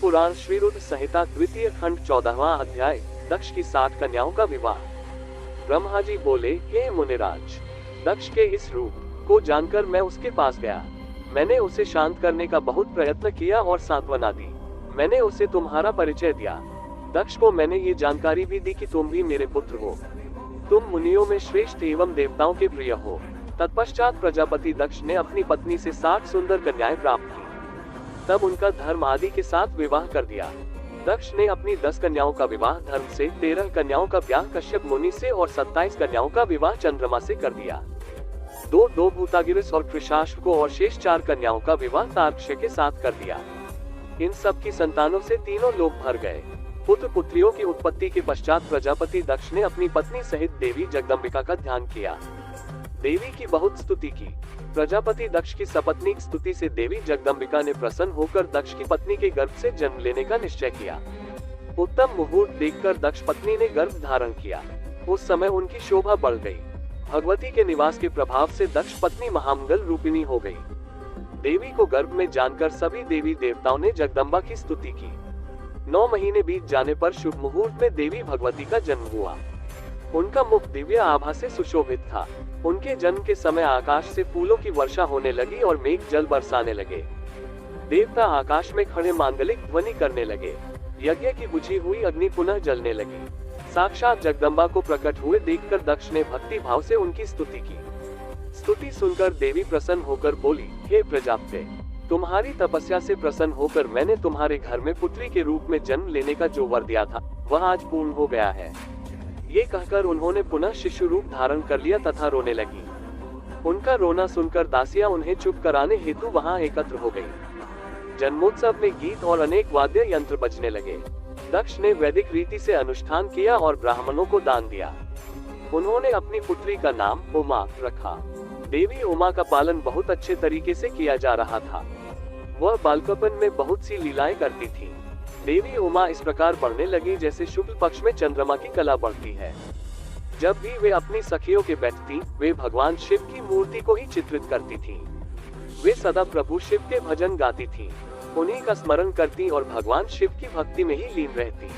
पुराण श्री रुद्र संहिता द्वितीय खंड 14वां अध्याय। दक्ष की 60 कन्याओं का विवाह। ब्रह्मा जी बोले, हे मुनिराज, दक्ष के इस रूप को जानकर मैं उसके पास गया। मैंने उसे शांत करने का बहुत प्रयत्न किया और सांत्वना दी। मैंने उसे तुम्हारा परिचय दिया। दक्ष को मैंने ये जानकारी भी दी कि तुम भी मेरे पुत्र हो। तुम मुनियों में श्रेष्ठ एवं देवताओं के प्रिय हो। तत्पश्चात प्रजापति दक्ष ने अपनी पत्नी से 60 सुंदर कन्याएं प्राप्त की। तब उनका धर्म आदि के साथ विवाह कर दिया। दक्ष ने अपनी 10 कन्याओं का विवाह धर्म से, 13 कन्याओं का ब्याह कश्यप मुनि से और 27 कन्याओं का विवाह चंद्रमा से कर दिया। दो भूतागिरिस और कृशाश्व को और शेष 4 कन्याओं का विवाह तार्क्ष्य के साथ कर दिया। इन सब की संतानों से तीनों लोक भर गए। पुत्र पुत्रियों की उत्पत्ति के पश्चात प्रजापति दक्ष ने अपनी पत्नी सहित देवी जगदम्बिका का ध्यान किया। देवी की बहुत स्तुति की। प्रजापति दक्ष की सपत्नीक स्तुति से देवी जगदम्बिका ने प्रसन्न होकर दक्ष की पत्नी के गर्भ से जन्म लेने का निश्चय किया। उत्तम मुहूर्त देखकर दक्ष पत्नी ने गर्भ धारण किया। उस समय उनकी शोभा बढ़ गई। भगवती के निवास के प्रभाव से दक्ष पत्नी महामंगल रूपिणी हो गई। देवी को गर्भ में जानकर सभी देवी देवताओं ने जगदम्बा की स्तुति की। 9 महीने बीत जाने पर शुभ मुहूर्त में देवी भगवती का जन्म हुआ। उनका मुख दिव्य आभा से सुशोभित था। उनके जन्म के समय आकाश से फूलों की वर्षा होने लगी और मेघ जल बरसाने लगे। देवता आकाश में खड़े मांगलिक ध्वनि करने लगे। यज्ञ की बुझी हुई अग्नि पुनः जलने लगी। साक्षात जगदम्बा को प्रकट हुए देखकर दक्ष ने भक्ति भाव से उनकी स्तुति की। स्तुति सुनकर देवी प्रसन्न होकर बोली, हे प्रजापते, तुम्हारी तपस्या से प्रसन्न होकर मैंने तुम्हारे घर में पुत्री के रूप में जन्म लेने का जो वर दिया था वह आज पूर्ण हो गया है। ये कहकर उन्होंने पुनः शिशु रूप धारण कर लिया तथा रोने लगी। उनका रोना सुनकर दासियां उन्हें चुप कराने हेतु वहां एकत्र हो गईं। जन्मोत्सव में गीत और अनेक वाद्य यंत्र बजने लगे। दक्ष ने वैदिक रीति से अनुष्ठान किया और ब्राह्मणों को दान दिया। उन्होंने अपनी पुत्री का नाम उमा रखा। देवी उमा का पालन बहुत अच्छे तरीके से किया जा रहा था। वह बालकपन में बहुत सी लीलाएं करती थी। देवी उमा इस प्रकार बढ़ने लगी जैसे शुक्ल पक्ष में चंद्रमा की कला बढ़ती है। जब भी वे अपनी सखियों के बैठती, वे भगवान शिव की मूर्ति को ही चित्रित करती थीं। वे सदा प्रभु शिव के भजन गाती थीं, उन्हीं का स्मरण करती और भगवान शिव की भक्ति में ही लीन रहती।